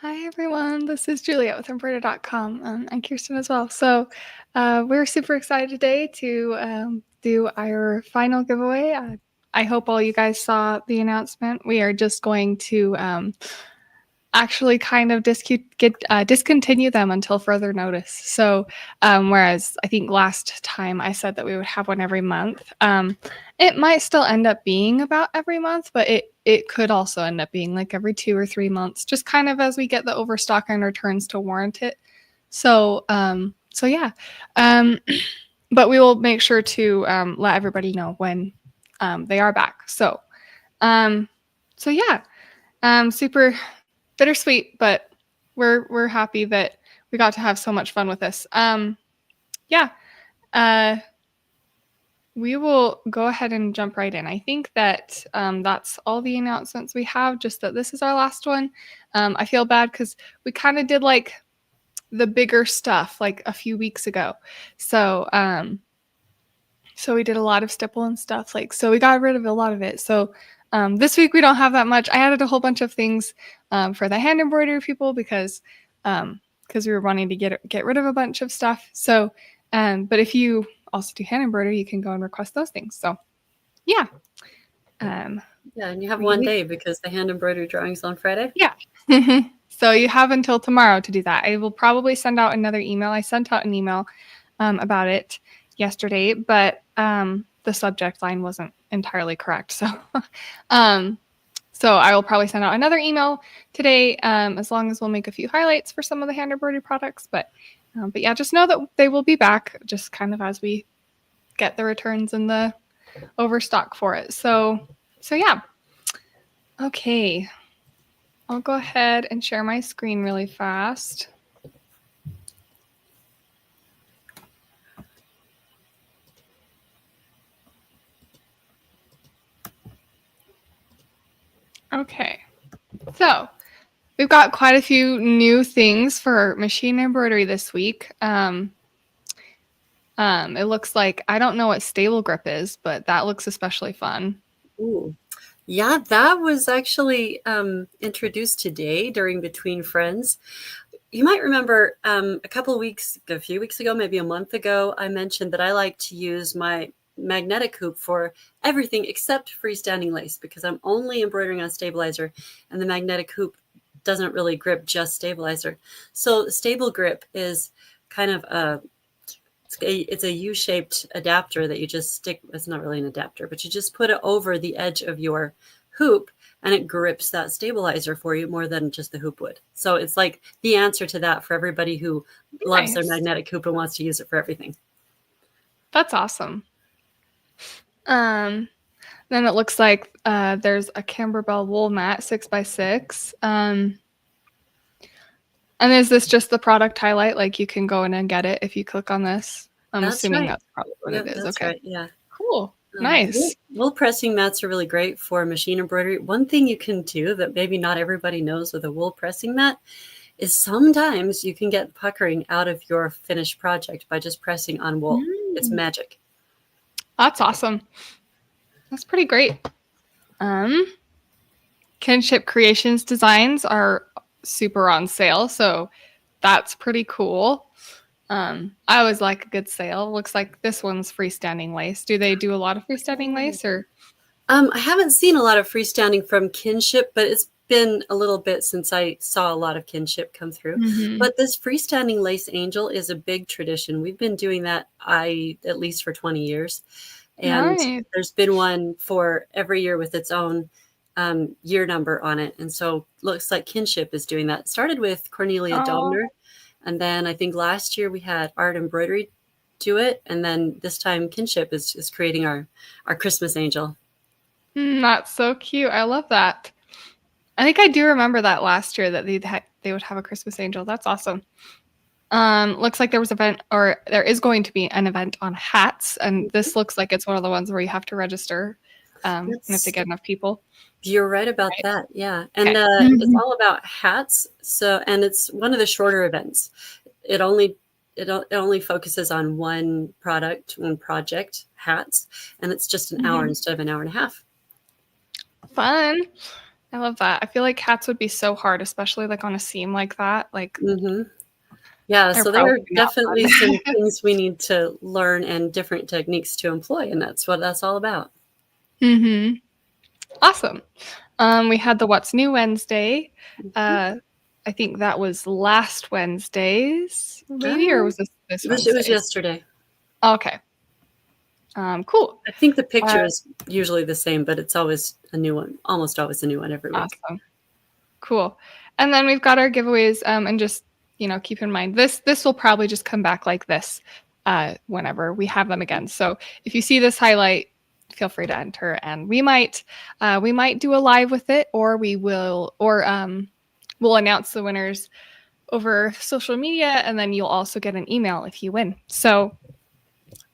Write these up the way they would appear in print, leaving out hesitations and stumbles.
Hi everyone, this is Juliet with Embroidery.com and Kirsten as well. So we're super excited today to do our final giveaway. I hope all you guys saw the announcement. We are just going to actually kind of discontinue them until further notice. So whereas I think last time I said that we would have one every month, it might still end up being about every month, but it could also end up being like every 2 or 3 months, just kind of as we get the overstock and returns to warrant it. So yeah, but we will make sure to let everybody know when they are back. So yeah, super bittersweet, but we're happy that we got to have so much fun with this. Yeah, we will go ahead and jump right in. I think that that's all the announcements we have. Just that this is our last one. I feel bad because we kind of did like the bigger stuff like a few weeks ago. So we did a lot of stipple and stuff. So we got rid of a lot of it. So this week we don't have that much. I added a whole bunch of things for the hand embroidery people because we were wanting to get rid of a bunch of stuff. So, but if you also do hand embroidery, you can go and request those things. So, yeah. Yeah, and you have one day because the hand embroidery drawing's on Friday. Yeah. So you have until tomorrow to do that. I will probably send out another email. I sent out an email about it yesterday, but the subject line wasn't entirely correct. So, so I will probably send out another email today, as long as we'll make a few highlights for some of the hand embroidery products. But yeah, just know that they will be back, just kind of as we get the returns and the overstock for it. So yeah. Okay. I'll go ahead and share my screen really fast. Okay, so we've got quite a few new things for machine embroidery this week. It looks like, I don't know what stable grip is, but that looks especially fun. Ooh. Yeah, that was actually introduced today during Between Friends. You might remember a few weeks ago, maybe a month ago, I mentioned that I like to use my magnetic hoop for everything except freestanding lace because I'm only embroidering on stabilizer and the magnetic hoop doesn't really grip just stabilizer. So stable grip is kind of it's a U-shaped adapter that you just stick. It's not really an adapter, but you just put it over the edge of your hoop and it grips that stabilizer for you more than just the hoop would. So it's like the answer to that for everybody who loves their magnetic hoop and wants to use it for everything. That's awesome. Then it looks like there's a Camberwell wool mat 6x6. And is this just the product highlight? Like you can go in and get it if you click on this. I'm assuming that's probably what it is. That's okay. Right. Yeah. Cool. Nice. Wool pressing mats are really great for machine embroidery. One thing you can do that maybe not everybody knows with a wool pressing mat is sometimes you can get puckering out of your finished project by just pressing on wool. It's magic. That's awesome. That's pretty great. Kinship Creations designs are super on sale, so that's pretty cool. I always like a good sale. Looks like this one's freestanding lace. Do they do a lot of freestanding lace or? I haven't seen a lot of freestanding from Kinship, but it's been a little bit since I saw a lot of Kinship come through. Mm-hmm. But this freestanding lace angel is a big tradition. We've been doing that at least for 20 years. And nice. There's been one for every year with its own year number on it. And so looks like Kinship is doing that. It started with Cornelia Domner. And then I think last year we had Art Embroidery do it. And then this time Kinship is creating our Christmas angel. That's so cute. I love that. I think I do remember that last year that they would have a Christmas angel. That's awesome. Looks like there is going to be an event on hats. And this looks like it's one of the ones where you have to register and if they get enough people. You're right about that. Yeah. And it's all about hats. So, and it's one of the shorter events. It only focuses on one project, hats, and it's just an hour instead of an hour and a half. Fun. I love that. I feel like hats would be so hard, especially like on a seam like that. Like Mm-hmm. Yeah, they're so there probably are not definitely fun. some things we need to learn and different techniques to employ, and that's what that's all about. Mm-hmm. Awesome. We had the What's New Wednesday. Mhm. I think that was last Wednesday's, maybe, or Uh, was this it was Wednesday's? yesterday. Okay. Cool. I think the Uh, picture is usually the same, but it's always a new one, almost always a new one every week. awesome. Cool. And then we've got our giveaways. And just keep in mind this will probably just come back like this whenever we have them again. So if you see this highlight, feel free to enter, and we might do a live with it, or we'll announce the winners over social media, and then you'll also get an email if you win. So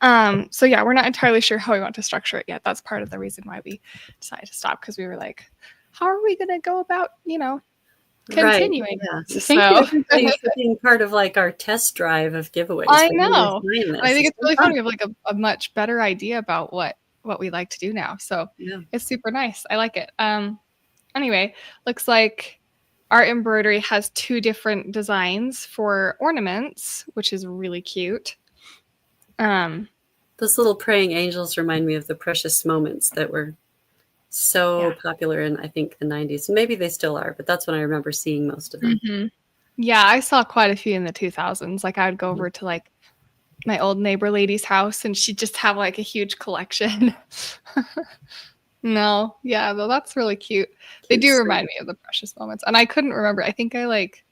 yeah, we're not entirely sure how we want to structure it yet. That's part of the reason why we decided to stop, because we were like, how are we going to go about Right. continuing? Yeah. Thank you So everybody for being part of like our test drive of giveaways. I We're really know. enjoying I this. think It's it's been really fun. fun. We have like a much better idea about what we like to do now. So Yeah. it's super nice. I like it. Anyway, looks like our embroidery has 2 different designs for ornaments, which is really cute. Those little praying angels remind me of the precious moments that were so Yeah. popular in, I think, the 90s. Maybe they still are, but that's when I remember seeing most of them. Mm-hmm. Yeah, I saw quite a few in the 2000s. Like I would go Mhm. over to like my old neighbor lady's house, and she'd just have like a huge collection. No, yeah, though that's really cute. They Cute do story. remind me of the precious moments. And I couldn't remember. I think I like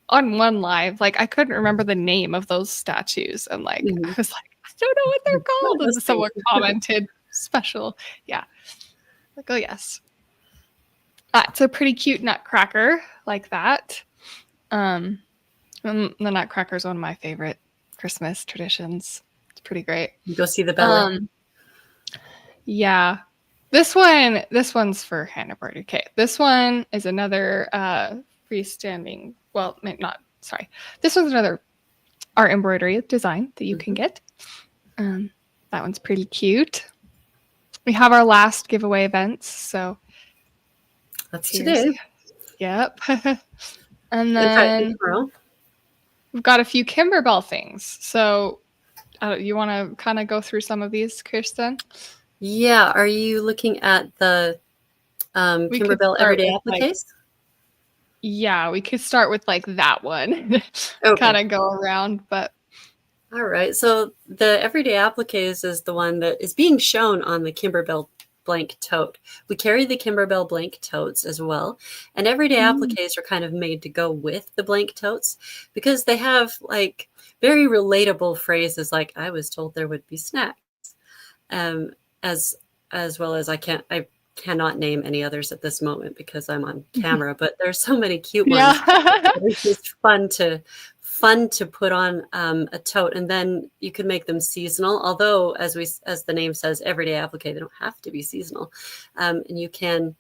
on one live, like I couldn't remember the name of those statues. And like I Mhm. was like, I don't know what they're What called. are And those someone things? commented, special. Yeah. Like, oh yes. It's a pretty cute nutcracker like that. Um and the nutcracker is one of my favorite Christmas traditions. It's pretty great. Go see the ballet. Um yeah. This one's for hand embroidery. Okay. This one is another freestanding, well, not sorry. This one's another art embroidery design that you can Mhm. get. That one's pretty cute. We have our last giveaway events, so That's here's, today. yep. And In fact, then tomorrow. we've got a few Kimberbell things. So you want to kind of go through some of these, Kirsten? Yeah. Are you looking at the We could Kimberbell start Everyday with like, Appliques? yeah, we could start with like that one, kind Okay. of go around, but All right. So the Everyday Appliques is the one that is being shown on the Kimberbell blank tote. We carry the Kimberbell blank totes as well. And Everyday Appliques are kind of made to go with the blank totes because they have like very relatable phrases like I was told there would be snacks. Um, as well as I cannot name any others at this moment because I'm on camera, but there's so many cute ones. yeah. It's just fun to put on a tote, and then you can make them seasonal. Although, as the name says, everyday applique, they don't have to be seasonal, and you can,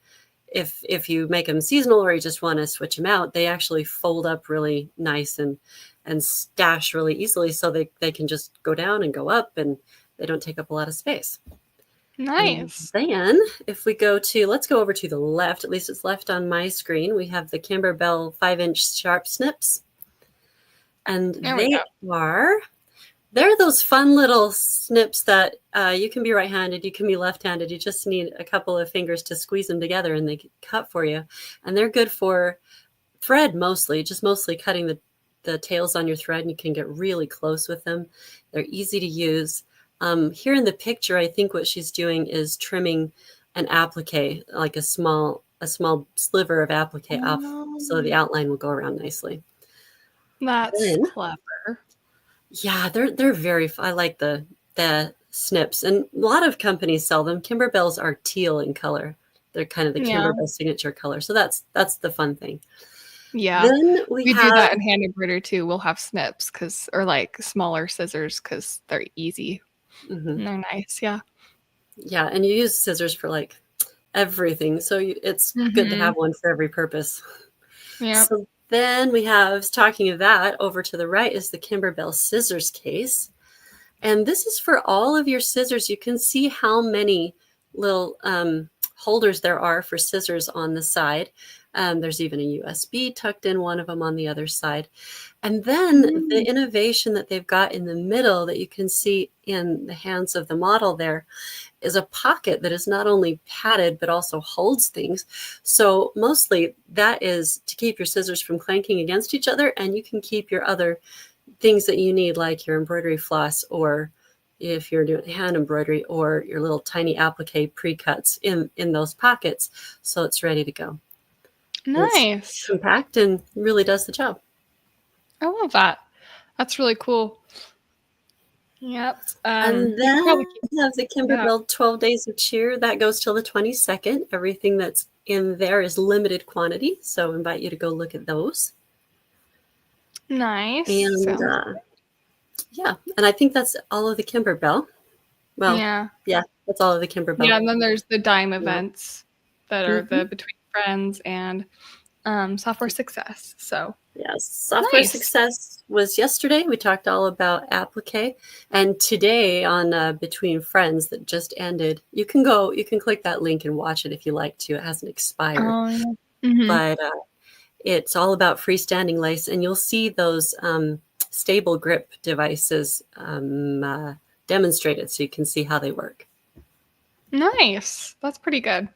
if you make them seasonal or you just want to switch them out, they actually fold up really nice and stash really easily, so they can just go down and go up, and they don't take up a lot of space. And Nice. then if we let's go over to the left, at least it's left on my screen, we have the Kimberbell 5-inch sharp snips. And There we go. they're those fun little snips that you can be right-handed, you can be left-handed. You just need a couple of fingers to squeeze them together and they cut for you. And they're good for thread mostly, just mostly cutting the tails on your thread, and you can get really close with them. They're easy to use. Here in the picture, I think what she's doing is trimming an applique, like a small sliver of applique off, so the outline will go around nicely. That's Then, clever. yeah, they're very. I like the snips, and a lot of companies sell them. Kimberbells are teal in color. They're kind of the Yeah. Kimberbell signature color, so that's the fun thing. Yeah. Then we We do have that in hand embroidery too. We'll have snips or like smaller scissors because they're easy mhm. and they're nice. Yeah. Yeah, and you use scissors for like everything, so it's good to have one for every purpose. Yeah. So then we have, talking of that, over to the right is the Kimberbell scissors case. And this is for all of your scissors. You can see how many little holders there are for scissors on the side. There's even a USB tucked in one of them on the other side. And then the innovation that they've got in the middle that you can see in the hands of the model there is a pocket that is not only padded, but also holds things. So mostly that is to keep your scissors from clanking against each other, and you can keep your other things that you need, like your embroidery floss, or if you're doing hand embroidery, or your little tiny applique pre-cuts in those pockets. So it's ready to go. Nice. It's compact and really does the job. I love that. That's really cool. Yep. And then we have the Kimberbell 12 Days of Cheer. That goes till the 22nd. Everything that's in there is limited quantity, so I invite you to go look at those. Nice. And yeah, and I think that's all of the Kimberbell. Well, yeah, that's all of the Kimberbell. Yeah, and then there's the Dime events that are the Between Friends and Software Success. So yes, Software Success was yesterday. We talked all about applique, and today on Between Friends that just ended, you can click that link and watch it if you like to. It hasn't expired, but it's all about freestanding lace, and you'll see those stable grip devices demonstrated, so you can see how they work. Nice. That's pretty good.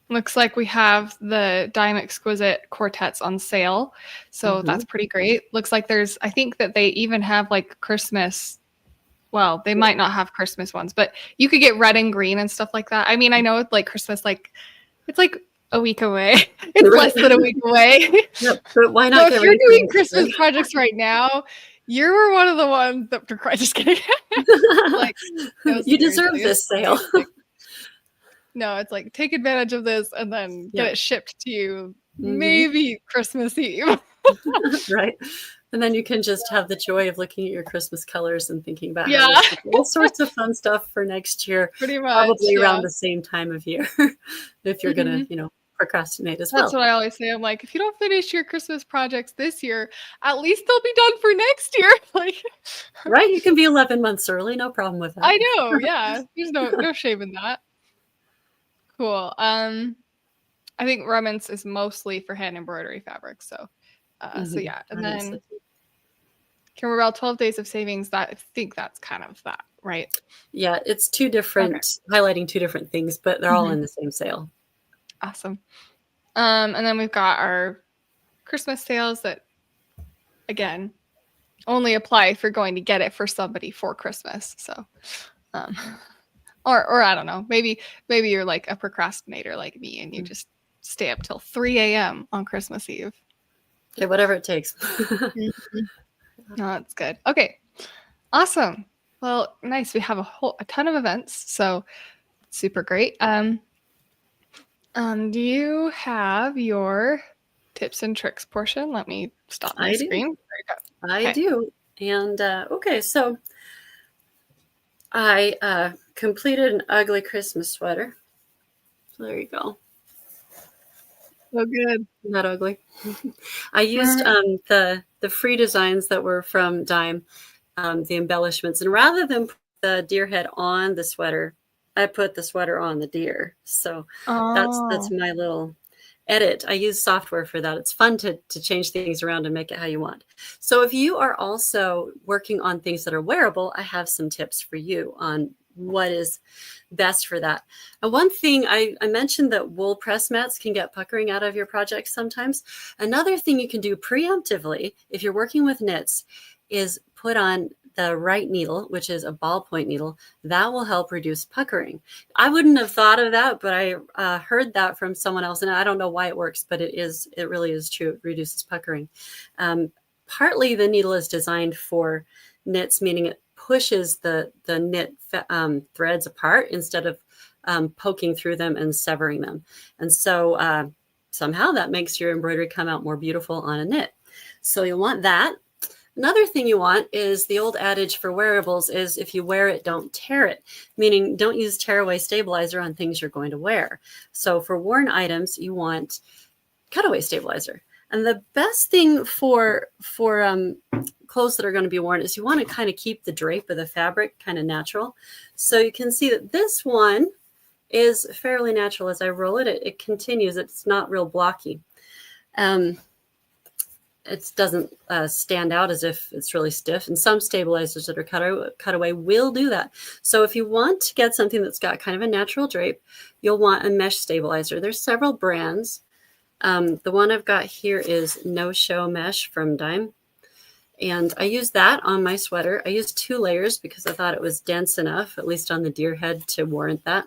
Looks like we have the Dime Exquisite quartets on sale, so that's pretty great. Looks like I think that they even have like Christmas. Well, they might not have Christmas ones, but you could get red and green and stuff like that. I mean, I know it's like Christmas, like it's like a week away. It's less than a week away. Yep, but why not? So if you're doing Christmas projects right now, you're one of the ones that just kidding. Like, you deserve this sale. No, it's like take advantage of this and then get it shipped to you maybe Christmas Eve. Right. And then you can just have the joy of looking at your Christmas colors and thinking about all sorts of fun stuff for next year. Pretty much. Probably around the same time of year if you're going to, procrastinate as well. That's what I always say. I'm like, if you don't finish your Christmas projects this year, at least they'll be done for next year. Like, right. You can be 11 months early. No problem with that. I know. Yeah. There's no shame in that. Cool. I think Remnants is mostly for hand embroidery fabric. So, so yeah. And then Kimberbell 12 Days of Savings, I think that's kind of that, right? Yeah. It's highlighting two different things, but they're all in the same sale. Awesome. And then we've got our Christmas sales that, again, only apply if you're going to get it for somebody for Christmas. So, or I don't know, maybe you're like a procrastinator like me and you just stay up till 3 a.m. on Christmas Eve. Yeah, whatever it takes. No, that's good. Okay, awesome. Well, nice. We have a ton of events, so super great. Do you have your tips and tricks portion? Let me stop my screen. I do. And so I completed an ugly Christmas sweater. So there you go. So good. Not ugly. I used the free designs that were from Dime, the embellishments, and rather than put the deer head on the sweater, I put the sweater on the deer. So that's my little edit. I use software for that. It's fun to change things around and make it how you want. So if you are also working on things that are wearable, I have some tips for you on what is best for that. And one thing I mentioned that wool press mats can get puckering out of your projects sometimes. Another thing you can do preemptively if you're working with knits is put on the right needle, which is a ballpoint needle. That will help reduce puckering. I wouldn't have thought of that, but I heard that from someone else, and I don't know why it works, but it really is true. It reduces puckering. Partly the needle is designed for knits, meaning it pushes the knit threads apart instead of poking through them and severing them. And so somehow that makes your embroidery come out more beautiful on a knit. So you'll want that. Another thing you want is the old adage for wearables is if you wear it, don't tear it, meaning don't use tearaway stabilizer on things you're going to wear. So for worn items, you want cutaway stabilizer. And the best thing for clothes that are going to be worn is you want to kind of keep the drape of the fabric kind of natural. So you can see that this one is fairly natural. As I roll it, it continues. It's not real blocky. It doesn't stand out as if it's really stiff. And some stabilizers that are cut away will do that. So if you want to get something that's got kind of a natural drape, you'll want a mesh stabilizer. There's several brands. The one I've got here is No Show Mesh from Dime. And I used that on my sweater. I used 2 layers because I thought it was dense enough, at least on the deer head, to warrant that.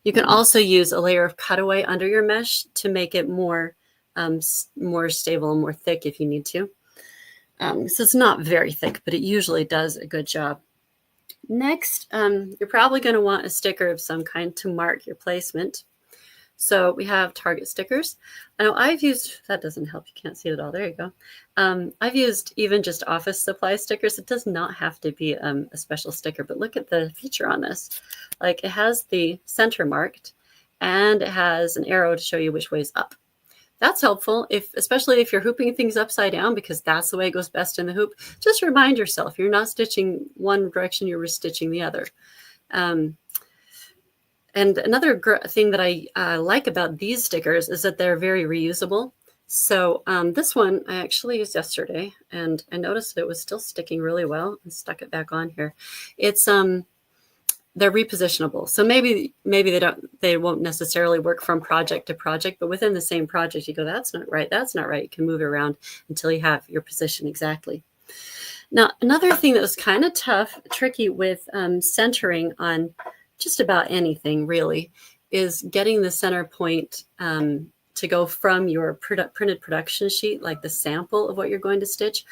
You can also use a layer of cutaway under your mesh to make it more stable and more thick if you need to. So it's not very thick, but it usually does a good job. Next, you're probably going to want a sticker of some kind to mark your placement. So we have Target stickers. I know I've used, that doesn't help, you can't see it all, there you go. I've used even just office supply stickers. It does not have to be a special sticker, but look at the feature on this. Like, it has the center marked and it has an arrow to show you which way is up. That's helpful, especially if you're hooping things upside down, because that's the way it goes best in the hoop. Just remind yourself, you're not stitching one direction, you're stitching the other. And another thing that I like about these stickers is that they're very reusable. So this one I actually used yesterday, and I noticed that it was still sticking really well, and stuck it back on here. It's they're repositionable. So maybe they won't necessarily work from project to project, but within the same project, you go, that's not right, that's not right. You can move it around until you have your position exactly. Now, another thing that was kind of tricky with centering on just about anything really is getting the center point to go from your printed production sheet, like the sample of what you're going to stitch,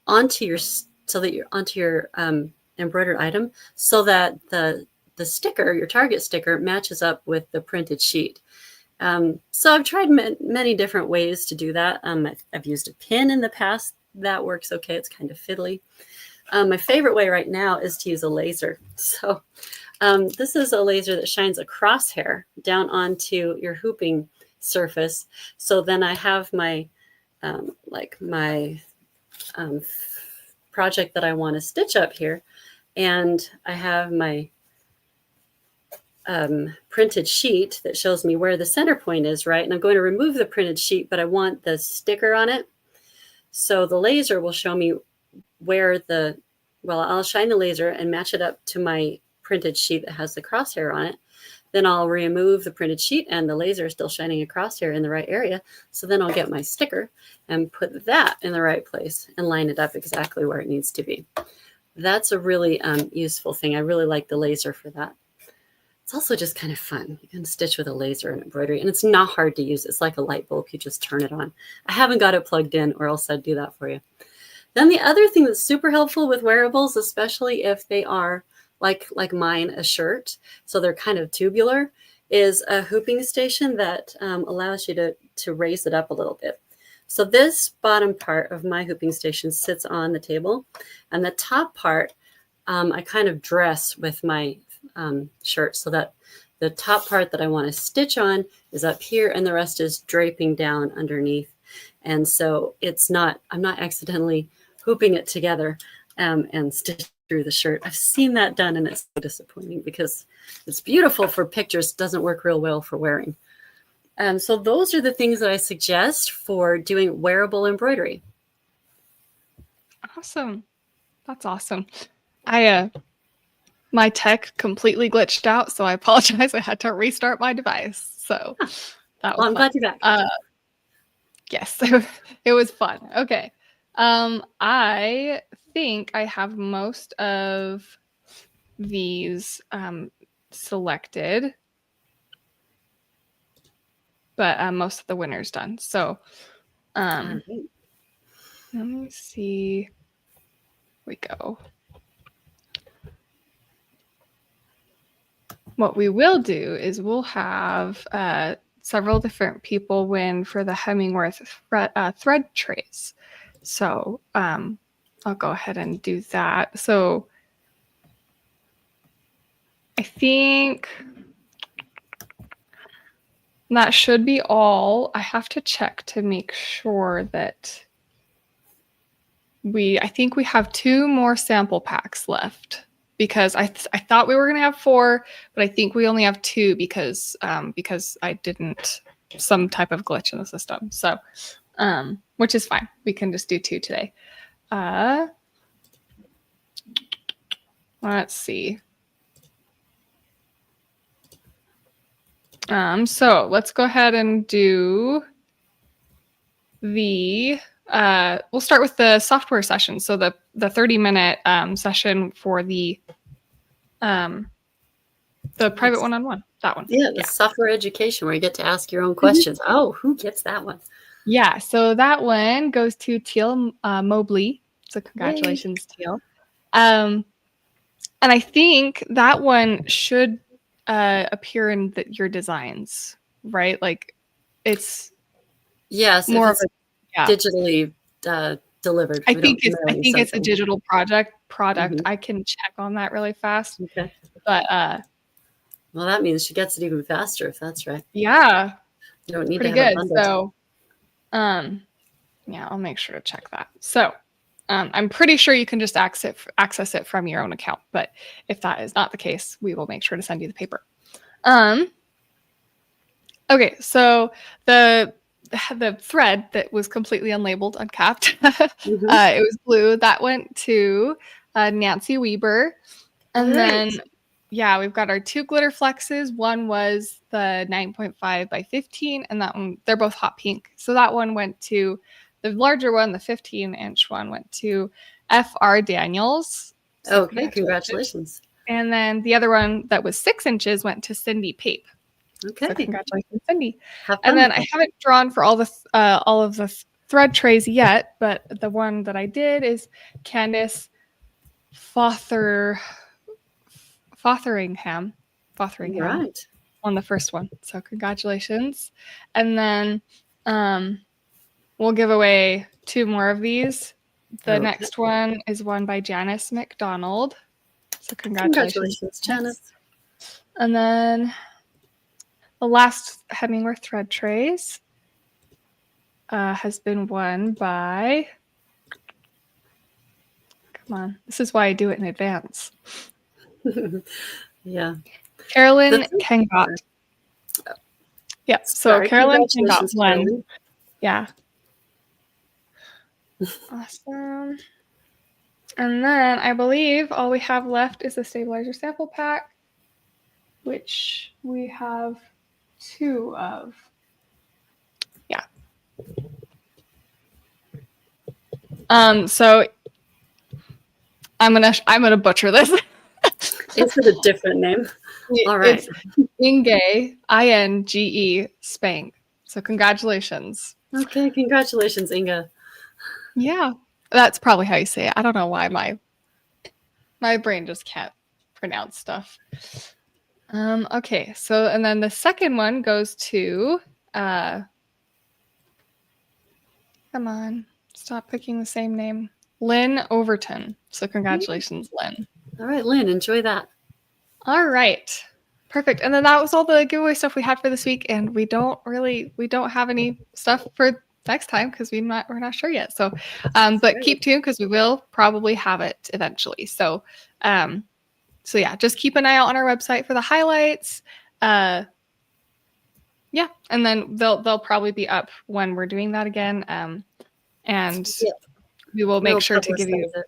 onto your embroidered item, so that the sticker, your target sticker, matches up with the printed sheet. So I've tried many different ways to do that. I've used a pin in the past. That works okay. It's kind of fiddly. My favorite way right now is to use a laser. So this is a laser that shines a crosshair down onto your hooping surface. So then I have my project that I want to stitch up here, and I have my printed sheet that shows me where the center point is, right? And I'm going to remove the printed sheet, but I want the sticker on it. So the laser will show me where I'll shine the laser and match it up to my printed sheet that has the crosshair on it. Then I'll remove the printed sheet, and the laser is still shining a crosshair in the right area. So then I'll get my sticker and put that in the right place and line it up exactly where it needs to be. That's a really useful thing. I really like the laser for that. It's also just kind of fun. You can stitch with a laser and embroidery, and it's not hard to use. It's like a light bulb. You just turn it on. I haven't got it plugged in, or else I'd do that for you. Then the other thing that's super helpful with wearables, especially if they are like mine, a shirt, so they're kind of tubular, is a hooping station that allows you to raise it up a little bit. So this bottom part of my hooping station sits on the table, and the top part I kind of dress with my shirt, so that the top part that I want to stitch on is up here, and the rest is draping down underneath. And so I'm not accidentally hooping it together and stitch through the shirt. I've seen that done, and it's so disappointing because it's beautiful for pictures, doesn't work real well for wearing. So those are the things that I suggest for doing wearable embroidery. Awesome. That's awesome. My tech completely glitched out, so I apologize. I had to restart my device. So that was I'm glad you're back. Yes, it was fun. Okay. I think I have most of these selected, but most of the winners done. So let me see. Here we go. What we will do is we'll have several different people win for the Hemingworth thread trays. So I'll go ahead and do that. So I think that should be all. I have to check to make sure that I think we have 2 more sample packs left. because I thought we were going to have 4, but I think we only have 2 because I didn't, some type of glitch in the system. So, which is fine. We can just do 2 today. Let's see. So let's go ahead and do the, we'll start with the software session. So the 30-minute session for the private one-on-one, that one. Yeah, the software education where you get to ask your own questions. Mm-hmm. Oh, who gets that one? Yeah, so that one goes to Teal Mobley. So congratulations, Yay. Teal. And I think that one should appear in your designs, right? Like it's more of a digitally delivered. I think it's a digital product. Mm-hmm. I can check on that really fast. Okay. But well, that means she gets it even faster if that's right. Yeah. You don't need pretty to have good. So yeah, I'll make sure to check that. So I'm pretty sure you can just access it from your own account. But if that is not the case, we will make sure to send you the paper. Okay, so the thread that was completely unlabeled, uncapped, mm-hmm. It was blue. That went to Nancy Weber. And then, yeah, we've got our 2 glitter flexes. One was the 9.5 by 15, and that one, they're both hot pink. So that one went to the larger one, the 15-inch one went to F.R. Daniels. So okay, congratulations. And then the other one that was 6 inches went to Cindy Pape. Okay. So congratulations, Cindy. And then I haven't drawn for all of the thread trays yet, but the one that I did is Candace Fotheringham. Right. On the first one. So congratulations. And then we'll give away 2 more of these. The next one is one by Janice McDonald. So congratulations, Janice. And then the last Hemingworth thread trays has been won by, come on, this is why I do it in advance. Yeah. Carolyn Kengot. Yeah, so Carolyn Kengot won. Yeah. Awesome. And then I believe all we have left is the stabilizer sample pack, which we have 2 of. Yeah. So I'm gonna butcher this. Is it a different name? All right. It's Inge, I-N-G-E, Spang. So congratulations. Okay, congratulations, Inga. Yeah, that's probably how you say it. I don't know why my brain just can't pronounce stuff. Okay, so and then the second one goes to come on, stop picking the same name. Lynn Overton. So congratulations, Lynn. All right, Lynn, enjoy that. All right. Perfect. And then that was all the giveaway stuff we had for this week. And we don't have any stuff for next time because we're not sure yet. So, but keep tuned because we will probably have it eventually. So, so yeah, just keep an eye out on our website for the highlights. Yeah. And then they'll probably be up when we're doing that again. And we will make sure to give you it.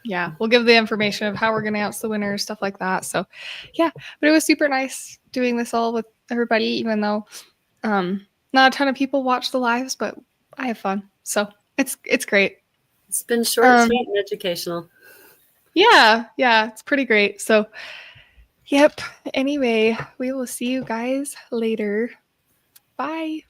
Yeah, we'll give the information of how we're going to announce the winners, stuff like that. So, yeah, but it was super nice doing this all with everybody, even though not a ton of people watch the lives, but I have fun. So it's great. It's been short, sweet, and educational. Yeah, it's pretty great. So, yep. Anyway, we will see you guys later. Bye.